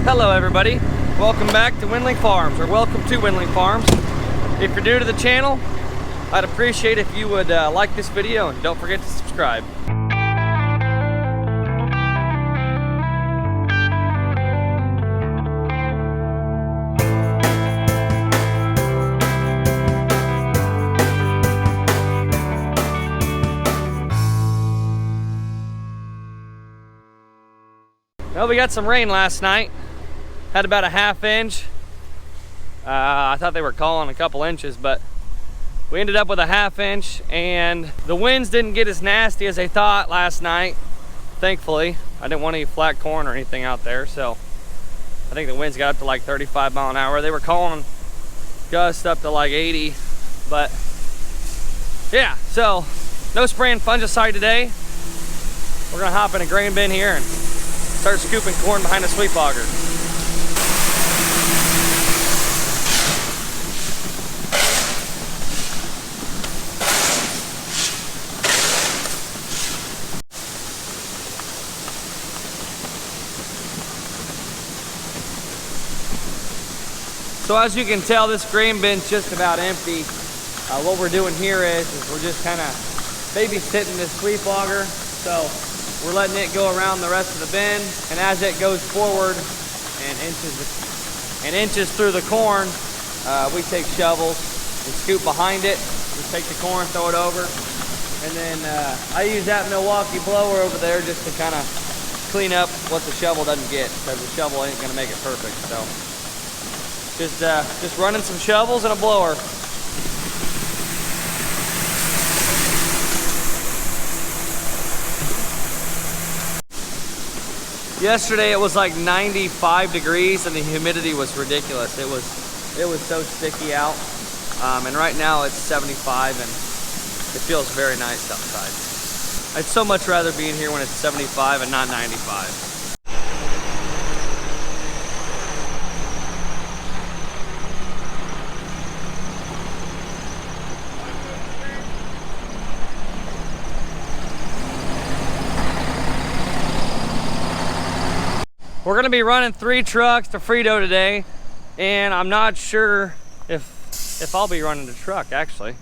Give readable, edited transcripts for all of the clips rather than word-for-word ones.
Hello everybody, welcome back to Wendling Farms, or welcome to Wendling Farms. If you're new to the channel, I'd appreciate if you would like this video and don't forget to subscribe. Well, we got some rain last night. Had about a ½ inch. I thought they were calling a couple inches, but we ended up with a ½ inch, and the winds didn't get as nasty as they thought last night. Thankfully, I didn't want any flat corn or anything out there, so I think the winds got up to like 35 miles an hour. They were calling gusts up to like 80, but yeah, so no spraying fungicide today. We're gonna hop in a grain bin here and start scooping corn behind a sweep auger. So as you can tell, this grain bin's just about empty. What we're doing here is we're just kind of babysitting this sweep auger. So we're letting it go around the rest of the bin, and as it goes forward and inches through the corn, we take shovels and scoop behind it. Just take the corn, throw it over, and then I use that Milwaukee blower over there just to kind of clean up what the shovel doesn't get, because the shovel ain't gonna make it perfect. So just running some shovels and a blower. Yesterday it was like 95 degrees and the humidity was ridiculous. It was so sticky out. And right now it's 75 and it feels very nice outside. I'd so much rather be in here when it's 75 and not 95. We're gonna be running 3 trucks to Frito today, and I'm not sure if I'll be running the truck actually.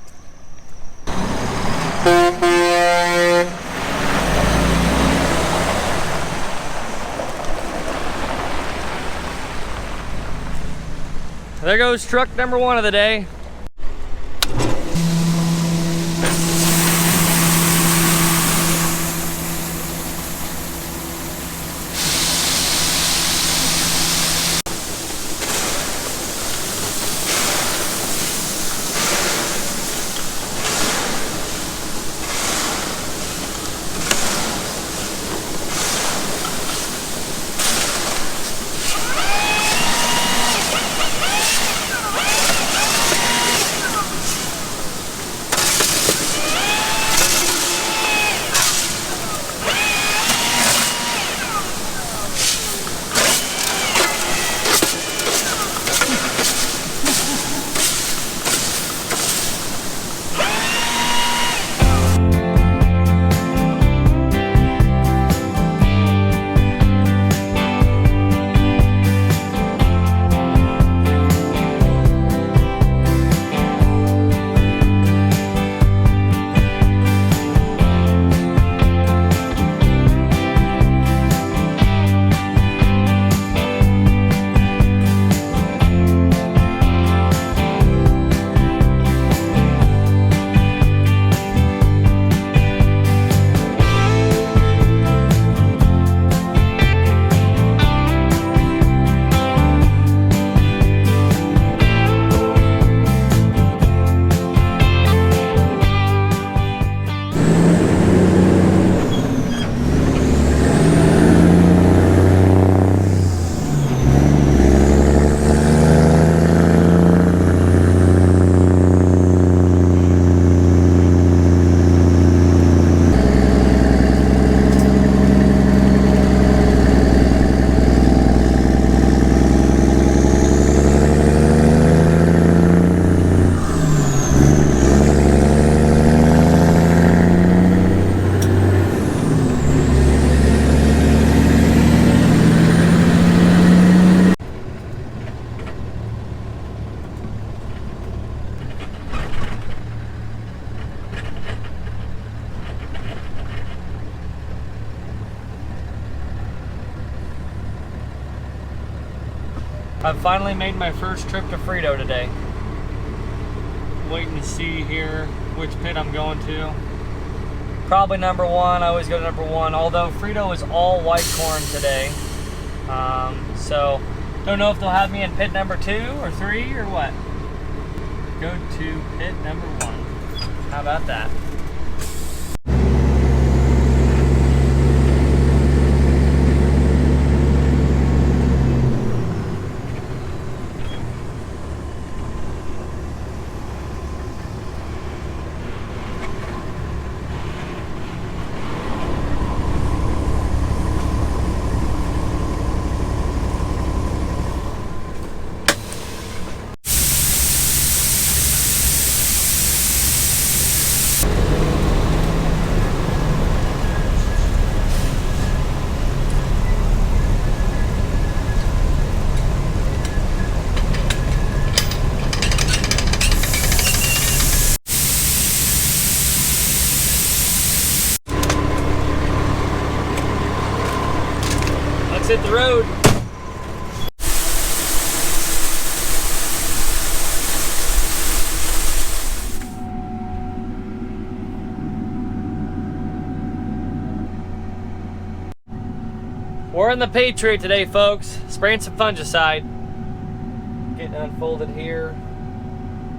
There goes truck number 1 of the day. I've finally made my first trip to Frito today. Waiting to see here which pit I'm going to. Probably number one. I always go to number one, although Frito is all white corn today. So don't know if they'll have me in pit number 2 or 3 or what. Go to pit number 1. How about that? Let's hit the road. We're in the Patriot today, folks. Spraying some fungicide. Getting unfolded here.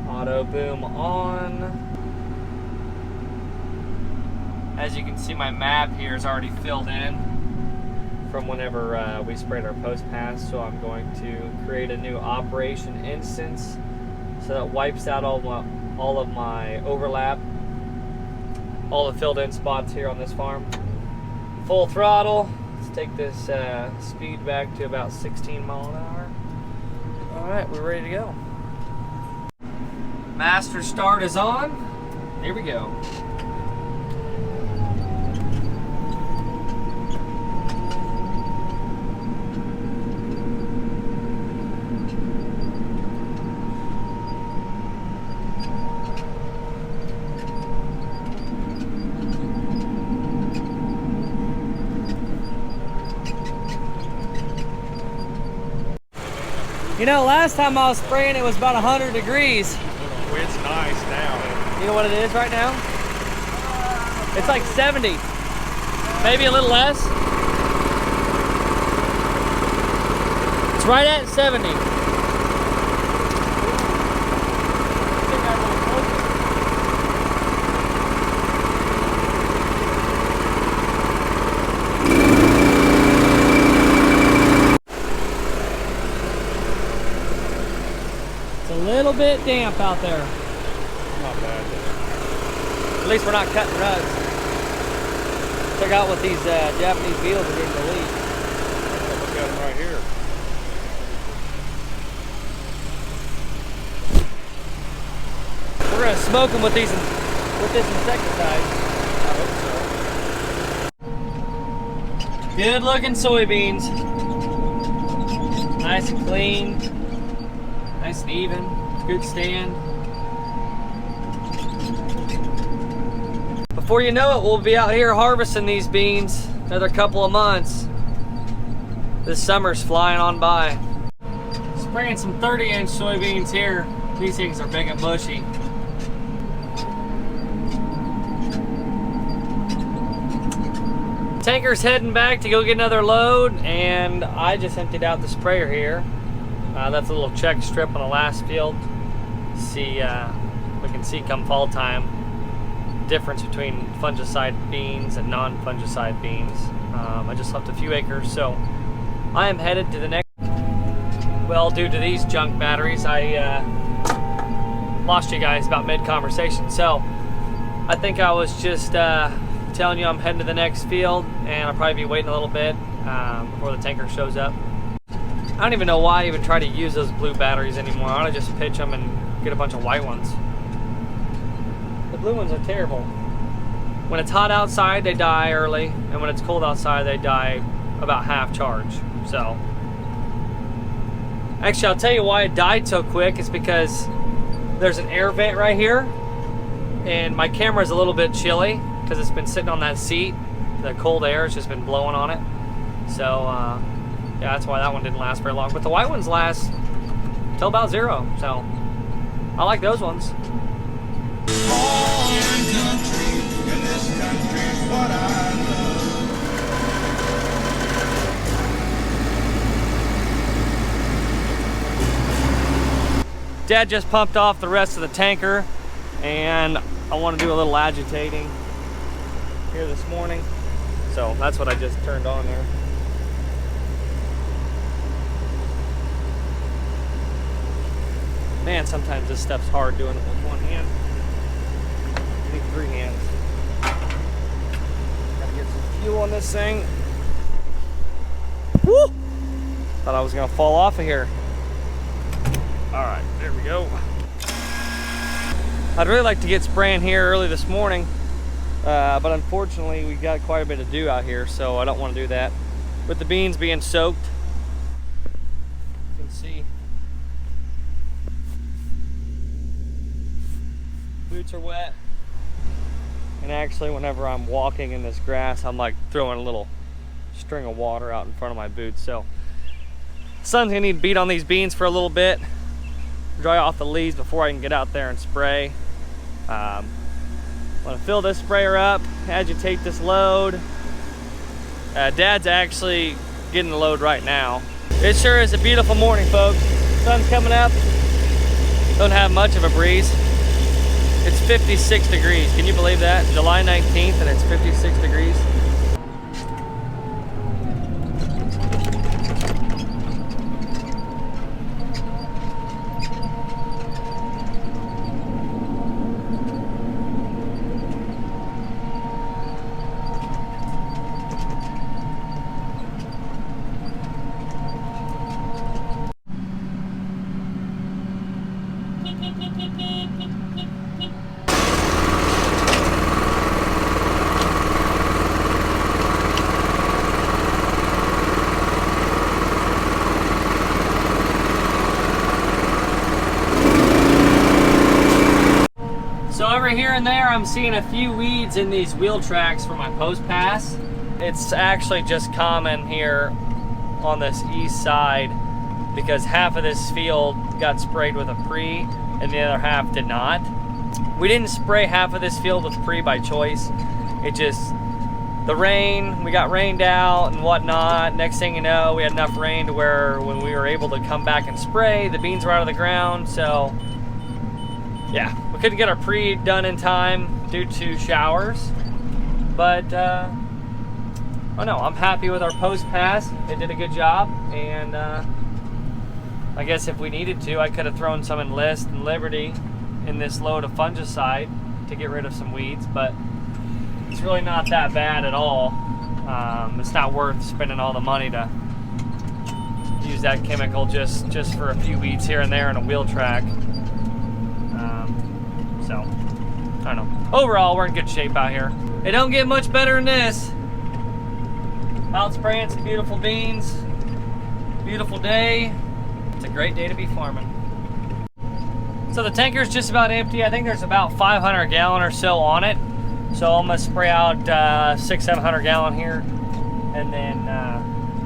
Auto boom on. As you can see, my map here is already filled in from whenever we sprayed our post pass, so I'm going to create a new operation instance so that wipes out all of my overlap, all the filled in spots here on this farm. Full throttle. Let's take this speed back to about 16 mile an hour. All right, we're ready to go. Master start is on. Here we go. You know, last time I was spraying, it was about 100 degrees. It's nice now. You know what it is right now? It's like 70. Maybe a little less. It's right at 70. A little bit damp out there. Not bad. At least we're not cutting rugs. Check out what these Japanese beetles are doing to the leaf. Look at them right here. We're gonna smoke them with this insecticide. I hope so. Good looking soybeans. Nice and clean. Nice and even, good stand. Before you know it, we'll be out here harvesting these beans another couple of months. This summer's flying on by. Spraying some 30-inch soybeans here. These things are big and bushy. Tanker's heading back to go get another load, and I just emptied out the sprayer here. That's a little check strip on the last field. See, we can see come fall time difference between fungicide beans and non-fungicide beans. I just left a few acres, so I am headed to the next. Well, due to these junk batteries, I lost you guys about mid-conversation. So I think I was just telling you I'm heading to the next field, and I'll probably be waiting a little bit before the tanker shows up. I don't even know why I even try to use those blue batteries anymore. I ought to just pitch them and get a bunch of white ones. The blue ones are terrible. When it's hot outside, they die early, and when it's cold outside, they die about half charge. So, actually, I'll tell you why it died so quick. It's because there's an air vent right here, and my camera's a little bit chilly because it's been sitting on that seat. The cold air has just been blowing on it. So, Yeah, that's why that one didn't last very long. But the white ones last till about 0. So I like those ones. Dad just pumped off the rest of the tanker, and I want to do a little agitating here this morning. So that's what I just turned on there. Man, sometimes this stuff's hard doing it with one hand. I need 3 hands. Gotta get some fuel on this thing. Woo! Thought I was gonna fall off of here. All right, there we go. I'd really like to get spraying here early this morning, but unfortunately we got quite a bit to do out here, so I don't want to do that. With the beans being soaked, you can see boots are wet, and actually whenever I'm walking in this grass, I'm like throwing a little string of water out in front of my boots. So the sun's gonna need to beat on these beans for a little bit, dry off the leaves before I can get out there and spray. I'm gonna fill this sprayer up, agitate this load. Dad's actually getting the load right now. It sure is a beautiful morning, folks. Sun's coming up. Don't have much of a breeze. It's 56 degrees. Can you believe that? July 19th and it's 56 degrees. So every here and there, I'm seeing a few weeds in these wheel tracks for my post pass. It's actually just common here on this east side because half of this field got sprayed with a pre and the other half did not. We didn't spray half of this field with pre by choice. It just, the rain, we got rained out and whatnot. Next thing you know, we had enough rain to where when we were able to come back and spray, the beans were out of the ground. So yeah, we couldn't get our pre done in time due to showers, but oh no, I'm happy with our post pass. It did a good job, and I guess if we needed to, I could have thrown some Enlist and Liberty in this load of fungicide to get rid of some weeds, but it's really not that bad at all. It's not worth spending all the money to use that chemical just for a few weeds here and there in a wheel track. So, I don't know. Overall, we're in good shape out here. It don't get much better than this. Out spraying some beautiful beans. Beautiful day. It's a great day to be farming. So the tanker's just about empty. I think there's about 500 gallon or so on it. So I'm gonna spray out 600-700 gallon here, and then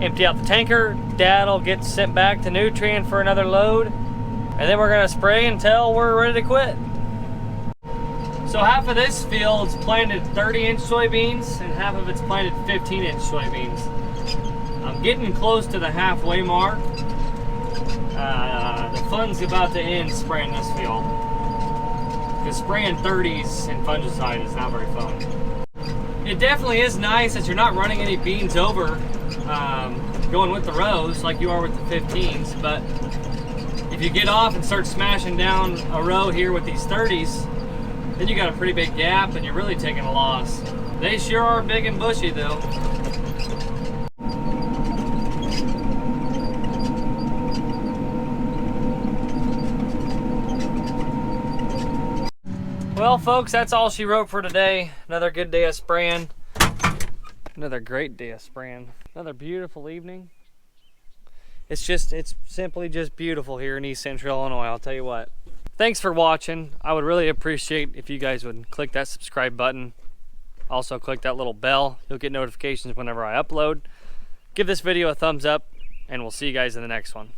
empty out the tanker. Dad'll get sent back to Nutrient for another load, and then we're gonna spray until we're ready to quit. So half of this field's planted 30-inch soybeans and half of it's planted 15-inch soybeans. I'm getting close to the halfway mark. The fun's about to end spraying this field, because spraying 30s in fungicide is not very fun. It definitely is nice that you're not running any beans over going with the rows like you are with the 15s, but if you get off and start smashing down a row here with these 30s, then you got a pretty big gap and you're really taking a loss. They sure are big and bushy though. Well folks, that's all she wrote for today. Another good day of spraying. Another great day of spraying. Another beautiful evening. It's simply just beautiful here in East Central Illinois, I'll tell you what. Thanks for watching. I would really appreciate if you guys would click that subscribe button. Also click that little bell. You'll get notifications whenever I upload. Give this video a thumbs up. and we'll see you guys in the next one.